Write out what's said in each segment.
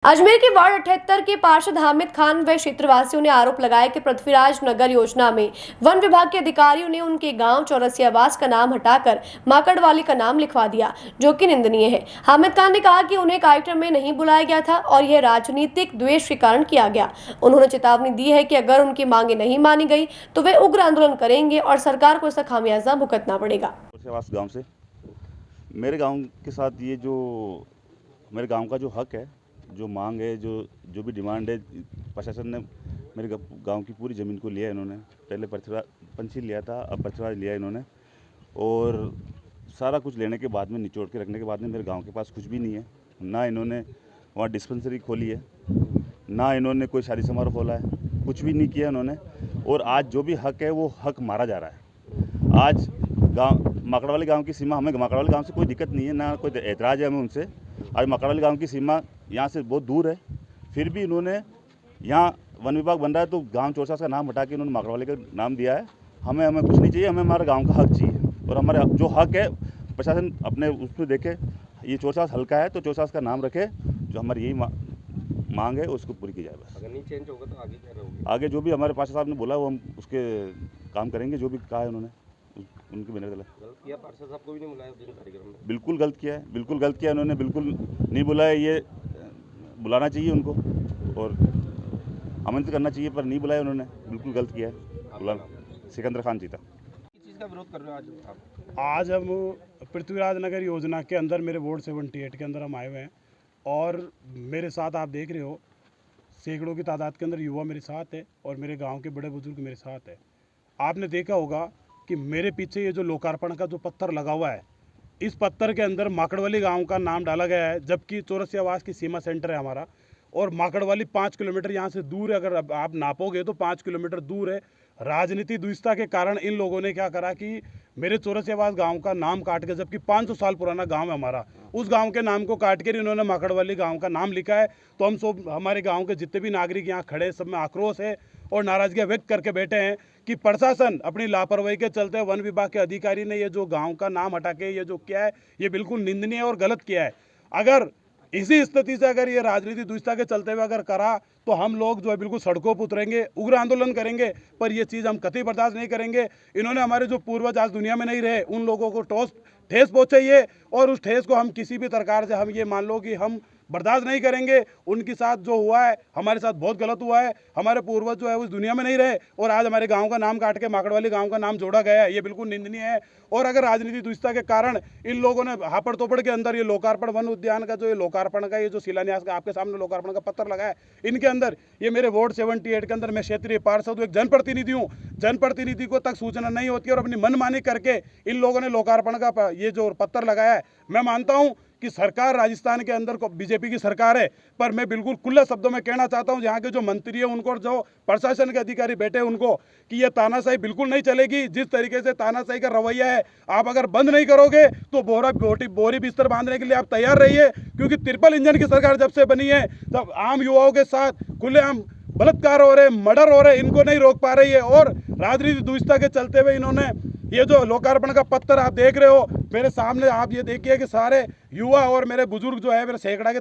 अजमेर के वार्ड 78 के पार्षद हामिद खान व क्षेत्रवासियों ने आरोप लगाया कि पृथ्वीराज नगर योजना में वन विभाग के अधिकारियों ने उनके गांव चौरसियावास का नाम हटाकर माकड़वाली का नाम लिखवा दिया, जो कि निंदनीय है। हामिद खान ने कहा कि उन्हें कार्यक्रम में नहीं बुलाया गया था और यह राजनीतिक द्वेष के कारण किया गया। उन्होंने चेतावनी दी है कि अगर उनकी मांगे नहीं मानी गई तो वे उग्र आंदोलन करेंगे और सरकार को इसका खामियाजा भुगतना पड़ेगा। गाँव से मेरे गाँव के साथ ये जो मेरे गाँव का जो हक है, जो मांग है, जो भी डिमांड है, प्रशासन ने मेरे गांव की पूरी ज़मीन को लिया। इन्होंने पहले पंछी लिया था, अब पृथ्वीराज लिया इन्होंने, और सारा कुछ लेने के बाद में, निचोड़ के रखने के बाद में मेरे गांव के पास कुछ भी नहीं है। ना इन्होंने वहाँ डिस्पेंसरी खोली है, ना इन्होंने कोई शादी समारोह खोला है, कुछ भी नहीं किया इन्होंने। और आज जो भी हक है वो हक मारा जा रहा है। आज माकड़वाली गाँव की सीमा, हमें माकड़वाली गाँव से कोई दिक्कत नहीं है, ना कोई एतराज़ है हमें उनसे। आज माकड़वाली गाँव की सीमा यहाँ से बहुत दूर है, फिर भी इन्होंने यहाँ वन विभाग बन रहा है तो गांव चौरसास का नाम हटा के इन्होंने माकड़वाली का नाम दिया है। हमें कुछ नहीं चाहिए, हमें हमारे गांव का हक चाहिए। और हमारे जो हक है प्रशासन अपने उसमें देखे, ये चौरसास हल्का है तो चौरसास का नाम रखे। जो हमारी यही मांग है उसको पूरी की जाए। बस अगर नहीं चेंज होगा तो आगे क्या रहोगे? आगे जो भी हमारे पार्षद साहब ने बोला वो हम उसके काम करेंगे। जो भी कहा है उन्होंने उनकी बिना गलत किया। पार्षद साहब को भी नहीं बुलाया कार्यक्रम में? बिल्कुल गलत किया है, बिल्कुल गलत किया इन्होंने, बिल्कुल नहीं बुलाया। ये बुलाना चाहिए उनको और आमंत्रित करना चाहिए, पर नहीं बुलाया उन्होंने, बिल्कुल गलत किया है। बुलाना। सिकंदर खान जीता। किस चीज़ का विरोध कर रहे हो आज आप? आज हम पृथ्वीराज नगर योजना के अंदर मेरे वार्ड 78 के अंदर हम आए हुए हैं और मेरे साथ आप देख रहे हो सैकड़ों की तादाद के अंदर युवा मेरे साथ है और मेरे गांव के बड़े बुजुर्ग मेरे साथ है। आपने देखा होगा कि मेरे पीछे ये जो लोकार्पण का जो पत्थर लगा हुआ है, इस पत्थर के अंदर माकड़वाली गांव का नाम डाला गया है, जबकि चौरसियावास की सीमा सेंटर है हमारा। और माकड़वाली 5 किलोमीटर यहाँ से दूर है, अगर आप नापोगे तो 5 किलोमीटर दूर है। राजनीति दुष्टता के कारण इन लोगों ने क्या करा कि मेरे चौरसियावास गांव का नाम काट के, जबकि 500 साल पुराना गांव है हमारा, उस गांव के नाम को काट कर इन्होंने माकड़वाली गांव का नाम लिखा है। तो हम सब, हमारे गांव के जितने भी नागरिक यहाँ खड़े, सब में आक्रोश है और नाराजगी व्यक्त करके बैठे हैं कि प्रशासन अपनी लापरवाही के चलते, वन विभाग के अधिकारी ने ये जो गांव का नाम हटा के ये जो किया है, ये बिल्कुल निंदनीय और गलत किया है। अगर इसी स्थिति से अगर ये राजनीति दुष्टता के चलते हुए अगर करा तो हम लोग जो है बिल्कुल सड़कों पर उतरेंगे, उग्र आंदोलन करेंगे। पर ये चीज़ हम कतई बर्दाश्त नहीं करेंगे। इन्होंने हमारे जो पूर्वज आज दुनिया में नहीं रहे, उन लोगों को ठेस पहुँचाइए और उस ठेस को हम किसी भी प्रकार से, हम ये मान लो कि हम बर्दाश्त नहीं करेंगे। उनके साथ जो हुआ है हमारे साथ बहुत गलत हुआ है। हमारे पूर्वज जो है उस दुनिया में नहीं रहे और आज हमारे गांव का नाम काट के माकड़वाली गांव का नाम जोड़ा गया है, ये बिल्कुल निंदनीय है। और अगर राजनीति दुष्टता के कारण इन लोगों ने हापड़ तोपड़ के अंदर ये लोकार्पण वन उद्यान का, जो ये लोकार्पण का, ये जो शिलान्यास का आपके सामने लोकार्पण का पत्थर लगा है, इनके अंदर ये मेरे वार्ड 78 के अंदर मैं क्षेत्रीय पार्षद हूँ, एक जनप्रतिनिधि हूँ। जनप्रतिनिधि को तक सूचना नहीं होती और अपनी मनमानी करके इन लोगों ने लोकार्पण का ये जो पत्थर लगाया है। मैं मानता हूँ कि सरकार राजस्थान के अंदर बीजेपी की सरकार है, पर मैं बिल्कुल खुले शब्दों में कहना चाहता हूं यहाँ के जो मंत्री है उनको और जो प्रशासन के अधिकारी बैठे हैं उनको कि ये तानाशाही बिल्कुल नहीं चलेगी। जिस तरीके से तानाशाही का रवैया है, आप अगर बंद नहीं करोगे तो बोरी बिस्तर बांधने के लिए आप तैयार रहिए, क्योंकि ट्रिपल इंजन की सरकार जब से बनी है तब आम युवाओं के साथ खुलेआम बलात्कार हो रहे, मर्डर हो रहे, इनको नहीं रोक पा रही है। और राजनीति दुष्टता के चलते हुए इन्होंने ये जो लोकार्पण का पत्थर आप देख रहे हो मेरे सामने, आप ये देखिए कि सारे युवा और मेरे बुजुर्ग जो है, मेरे सैकड़ों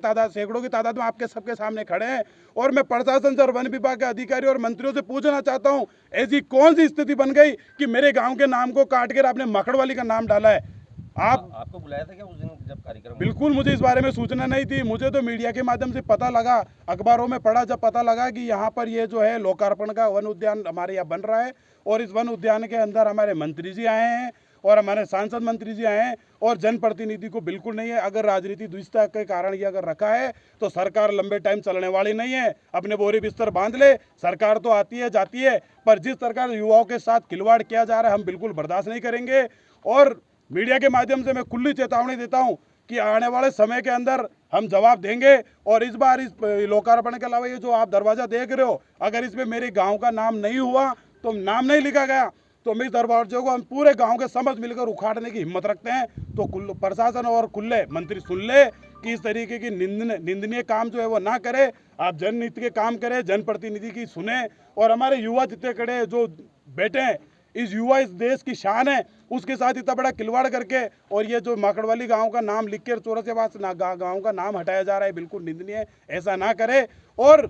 की तादाद में आपके सबके सामने खड़े हैं। और मैं प्रशासन से और वन विभाग के अधिकारी और मंत्रियों से पूछना चाहता हूं, ऐसी कौन सी स्थिति बन गई कि मेरे गांव के नाम को काट कर आपने माकड़वाली का नाम डाला है? आपको बुलाया था क्या उस दिन जब कार्यक्रम? बिल्कुल, मुझे इस बारे में सूचना नहीं थी। मुझे तो मीडिया के माध्यम से पता लगा, अखबारों में पढ़ा, जब पता लगा कि यहाँ पर ये जो है लोकार्पण का वन उद्यान हमारे यहाँ बन रहा है और इस वन उद्यान के अंदर हमारे मंत्री जी आए हैं और हमारे सांसद मंत्री जी आए हैं और जनप्रतिनिधि को बिल्कुल नहीं है। अगर राजनीति दुष्टता के कारण ये अगर रखा है तो सरकार लंबे टाइम चलने वाली नहीं है। अपने बोरी बिस्तर बांध ले, सरकार तो आती है जाती है, पर जिस प्रकार युवाओं के साथ खिलवाड़ किया जा रहा है हम बिल्कुल बर्दाश्त नहीं करेंगे। और मीडिया के माध्यम से मैं खुली चेतावनी देता हूं कि आने वाले समय के अंदर हम जवाब देंगे। और इस बार इस लोकार्पण के अलावा ये जो आप दरवाज़ा देख रहे हो, अगर इसमें मेरे गांव का नाम नहीं हुआ, तो नाम नहीं लिखा गया, तो मैं इस दरवाजे को हम पूरे गांव के समझ मिलकर उखाड़ने की हिम्मत रखते हैं। तो प्रशासन और खुले मंत्री सुन ले कि इस तरीके की निंदनीय काम जो है वो ना करे। आप जनहित के काम करें, जनप्रतिनिधि की सुने। और हमारे युवा जितने खड़े जो बैठे हैं, इस युवा इस देश की शान है, उसके साथ इतना बड़ा खिलवाड़ करके और ये जो माकड़वाली गांव का नाम लिख कर चौरसियावास गांव का नाम हटाया जा रहा है, बिल्कुल निंदनीय है। ऐसा ना करे और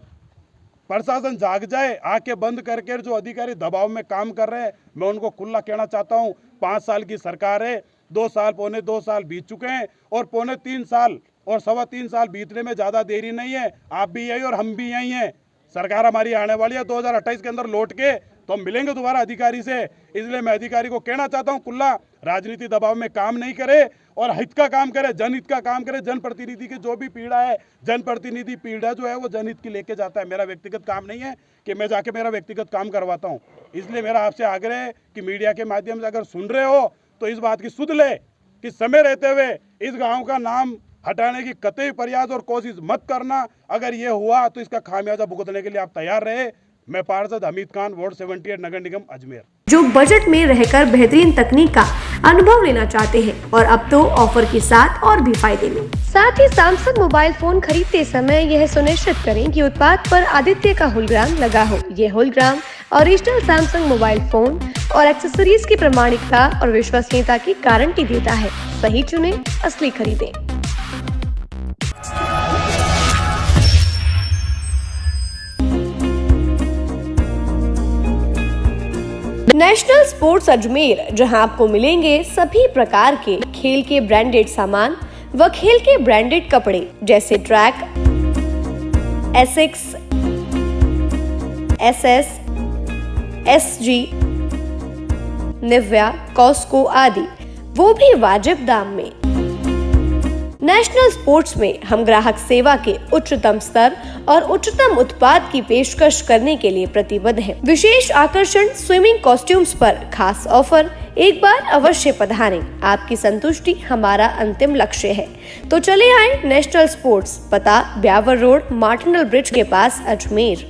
प्रशासन जाग जाए, आंखें बंद करके जो अधिकारी दबाव में काम कर रहे हैं, मैं उनको खुला कहना चाहता हूं। 5 साल की सरकार है, 2 साल पौने 2 साल बीत चुके हैं और पौने 3 साल और 3.25 साल बीतने में ज़्यादा देरी नहीं है। आप भी यही और हम भी यही हैं। सरकार हमारी आने वाली है 2028 के अंदर लौट के, तो हम मिलेंगे दोबारा अधिकारी से। इसलिए मैं अधिकारी को कहना चाहता हूं, खुला राजनीति दबाव में काम नहीं करे और हित का काम करे, जनहित का काम करे। जनप्रतिनिधि की जो भी पीड़ा है, जनप्रतिनिधि पीड़ा जो है वो जनहित की लेके जाता है। मेरा व्यक्तिगत काम नहीं है कि मैं जाके मेरा व्यक्तिगत काम करवाता हूँ। इसलिए मेरा आपसे आग्रह है कि मीडिया के माध्यम से अगर सुन रहे हो तो इस बात की सुध ले कि समय रहते हुए इस गाँव का नाम हटाने की कतई प्रयास और कोशिश मत करना। अगर ये हुआ तो इसका खामियाजा भुगतने के लिए आप तैयार रहे। मैं पार्षद हमीद खान, वार्ड 78, नगर निगम अजमेर। जो बजट में रहकर बेहतरीन तकनीक का अनुभव लेना चाहते हैं और अब तो ऑफर के साथ और भी फायदे में। साथ ही सैमसंग मोबाइल फोन खरीदते समय यह सुनिश्चित करें कि उत्पाद पर आदित्य का होलोग्राम लगा हो। ये hologram original Samsung mobile phone और एक्सेसरीज की प्रामाणिकता और विश्वसनीयता की गारंटी देता है। सही चुने, असली खरीदें। नेशनल स्पोर्ट्स अजमेर, जहां आपको मिलेंगे सभी प्रकार के खेल के ब्रांडेड सामान व खेल के ब्रांडेड कपड़े जैसे track, Asics, SS, SG, Nivia, Cosco आदि, वो भी वाजिब दाम में। नेशनल स्पोर्ट्स में हम ग्राहक सेवा के उच्चतम स्तर और उच्चतम उत्पाद की पेशकश करने के लिए प्रतिबद्ध हैं। विशेष आकर्षण स्विमिंग कॉस्ट्यूम्स पर खास ऑफर। एक बार अवश्य पधारें, आपकी संतुष्टि हमारा अंतिम लक्ष्य है। तो चले आए नेशनल स्पोर्ट्स, पता ब्यावर रोड, मार्टिनल ब्रिज के पास, अजमेर।